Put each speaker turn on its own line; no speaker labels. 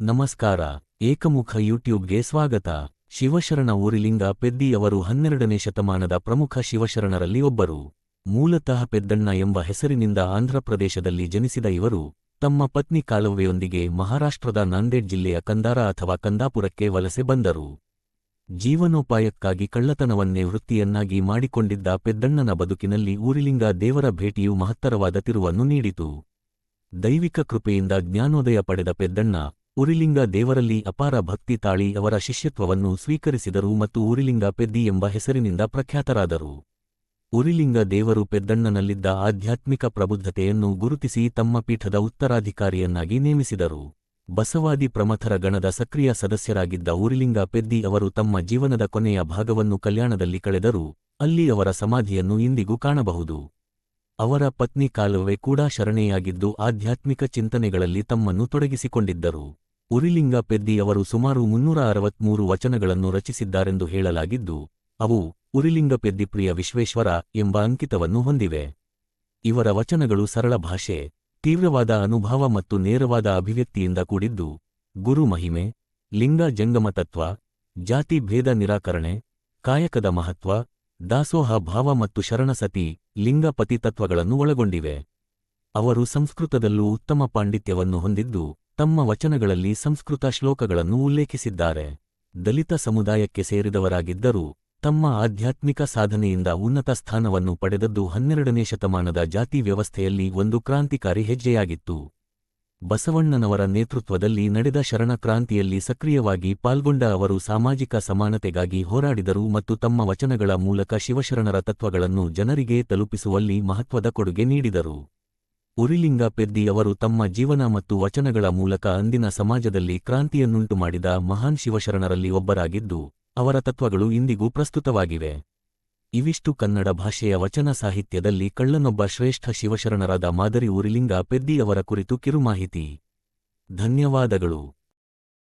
ನಮಸ್ಕಾರ. ಏಕಮುಖ ಯೂಟ್ಯೂಬ್ಗೆ ಸ್ವಾಗತ. ಶಿವಶರಣ ಊರಿಲಿಂಗ ಪೆದ್ದಿ ಅವರು 12ನೇ ಶತಮಾನದ ಪ್ರಮುಖ ಶಿವಶರಣರಲ್ಲಿ ಒಬ್ಬರು. ಮೂಲತಃ ಪೆದ್ದಣ್ಣ ಎಂಬ ಹೆಸರಿನಿಂದ ಆಂಧ್ರಪ್ರದೇಶದಲ್ಲಿ ಜನಿಸಿದ ಇವರು ತಮ್ಮ ಪತ್ನಿ ಕಾಲವ್ವೆಯೊಂದಿಗೆ ಮಹಾರಾಷ್ಟ್ರದ ನಾಂದೇಡ್ ಜಿಲ್ಲೆಯ ಕಂದಾರ ಅಥವಾ ಕಂದಾಪುರಕ್ಕೆ ವಲಸೆ ಬಂದರು. ಜೀವನೋಪಾಯಕ್ಕಾಗಿ ಕಳ್ಳತನವನ್ನೇ ವೃತ್ತಿಯನ್ನಾಗಿ ಮಾಡಿಕೊಂಡಿದ್ದ ಪೆದ್ದಣ್ಣನ ಬದುಕಿನಲ್ಲಿ ಊರಿಲಿಂಗ ದೇವರ ಭೇಟಿಯು ಮಹತ್ತರವಾದ ತಿರುವನ್ನು ನೀಡಿತು. ದೈವಿಕ ಕೃಪೆಯಿಂದ ಜ್ಞಾನೋದಯ ಪಡೆದ ಪೆದ್ದಣ್ಣ ಊರಿಲಿಂಗ ದೇವರಲ್ಲಿ ಅಪಾರ ಭಕ್ತಿ ತಾಳಿ ಅವರ ಶಿಷ್ಯತ್ವವನ್ನು ಸ್ವೀಕರಿಸಿದರು ಮತ್ತು ಊರಿಲಿಂಗ ಪೆದ್ದಿ ಎಂಬ ಹೆಸರಿನಿಂದ ಪ್ರಖ್ಯಾತರಾದರು. ಊರಿಲಿಂಗ ದೇವರು ಪೆದ್ದಣ್ಣನಲ್ಲಿದ್ದ ಆಧ್ಯಾತ್ಮಿಕ ಪ್ರಬುದ್ಧತೆಯನ್ನು ಗುರುತಿಸಿ ತಮ್ಮ ಪೀಠದ ಉತ್ತರಾಧಿಕಾರಿಯನ್ನಾಗಿ ನೇಮಿಸಿದರು. ಬಸವಾದಿ ಪ್ರಮಥರ ಗಣದ ಸಕ್ರಿಯ ಸದಸ್ಯರಾಗಿದ್ದ ಊರಿಲಿಂಗ ಪೆದ್ದಿ ಅವರು ತಮ್ಮ ಜೀವನದ ಕೊನೆಯ ಭಾಗವನ್ನು ಕಲ್ಯಾಣದಲ್ಲಿ ಕಳೆದರು. ಅಲ್ಲಿ ಅವರ ಸಮಾಧಿಯನ್ನು ಇಂದಿಗೂ ಕಾಣಬಹುದು. ಅವರ ಪತ್ನಿ ಕಾಲವ್ವೆ ಕೂಡ ಶರಣೆಯಾಗಿದ್ದು ಆಧ್ಯಾತ್ಮಿಕ ಚಿಂತನೆಗಳಲ್ಲಿ ತಮ್ಮನ್ನು ತೊಡಗಿಸಿಕೊಂಡಿದ್ದರು. ಊರಿಲಿಂಗ ಪೆದ್ದಿ ಅವರು ಸುಮಾರು 363 ವಚನಗಳನ್ನು ರಚಿಸಿದ್ದಾರೆಂದು ಹೇಳಲಾಗಿದ್ದು, ಅವು ಊರಿಲಿಂಗ ಪೆದ್ದಿ ಪ್ರಿಯ ವಿಶ್ವೇಶ್ವರ ಎಂಬ ಅಂಕಿತವನ್ನು ಹೊಂದಿವೆ. ಇವರ ವಚನಗಳು ಸರಳ ಭಾಷೆ, ತೀವ್ರವಾದ ಅನುಭವ ಮತ್ತು ನೇರವಾದ ಅಭಿವ್ಯಕ್ತಿಯಿಂದ ಕೂಡಿದ್ದು, ಗುರು ಮಹಿಮೆ, ಲಿಂಗ ಜಂಗಮ ತತ್ವ, ಜಾತಿ ಭೇದ ನಿರಾಕರಣೆ, ಕಾಯಕದ ಮಹತ್ವ, ದಾಸೋಹ ಭಾವ ಮತ್ತು ಶರಣಸತಿ ಲಿಂಗ ಪತಿ ತತ್ವಗಳನ್ನು ಒಳಗೊಂಡಿವೆ. ಅವರು ಸಂಸ್ಕೃತದಲ್ಲೂ ಉತ್ತಮ ಪಾಂಡಿತ್ಯವನ್ನು ಹೊಂದಿದ್ದು, ತಮ್ಮ ವಚನಗಳಲ್ಲಿ ಸಂಸ್ಕೃತ ಶ್ಲೋಕಗಳನ್ನು ಉಲ್ಲೇಖಿಸಿದ್ದಾರೆ. ದಲಿತ ಸಮುದಾಯಕ್ಕೆ ಸೇರಿದವರಾಗಿದ್ದರೂ ತಮ್ಮ ಆಧ್ಯಾತ್ಮಿಕ ಸಾಧನೆಯಿಂದ ಉನ್ನತ ಸ್ಥಾನವನ್ನು ಪಡೆದದ್ದು 12ನೇ ಶತಮಾನದ ಜಾತಿ ವ್ಯವಸ್ಥೆಯಲ್ಲಿ ಒಂದು ಕ್ರಾಂತಿಕಾರಿ ಹೆಜ್ಜೆಯಾಗಿತ್ತು. ಬಸವಣ್ಣನವರ ನೇತೃತ್ವದಲ್ಲಿ ನಡೆದ ಶರಣ ಕ್ರಾಂತಿಯಲ್ಲಿ ಸಕ್ರಿಯವಾಗಿ ಪಾಲ್ಗೊಂಡ ಅವರು ಸಾಮಾಜಿಕ ಸಮಾನತೆಗಾಗಿ ಹೋರಾಡಿದರು ಮತ್ತು ತಮ್ಮ ವಚನಗಳ ಮೂಲಕ ಶಿವಶರಣರ ತತ್ವಗಳನ್ನು ಜನರಿಗೆ ತಲುಪಿಸುವಲ್ಲಿ ಮಹತ್ವದ ಕೊಡುಗೆ ನೀಡಿದರು. ಊರಿಲಿಂಗ ಪೆದ್ದಿ ಅವರು ತಮ್ಮ ಜೀವನ ಮತ್ತು ವಚನಗಳ ಮೂಲಕ ಅಂದಿನ ಸಮಾಜದಲ್ಲಿ ಕ್ರಾಂತಿಯನ್ನುಂಟು ಮಾಡಿದ ಮಹಾನ್ ಶಿವಶರಣರಲ್ಲಿ ಒಬ್ಬರಾಗಿದ್ದು, ಅವರ ತತ್ವಗಳು ಇಂದಿಗೂ ಪ್ರಸ್ತುತವಾಗಿವೆ. ಇವಿಷ್ಟು ಕನ್ನಡ ಭಾಷೆಯ ವಚನ ಸಾಹಿತ್ಯದಲ್ಲಿ ಕಳ್ಳನೊಬ್ಬ ಶ್ರೇಷ್ಠ ಶಿವಶರಣರಾದ ಮಾದರಿ ಊರಿಲಿಂಗ ಪೆದ್ದಿ ಅವರ ಕುರಿತು ಕಿರುಮಾಹಿತಿ. ಧನ್ಯವಾದಗಳು.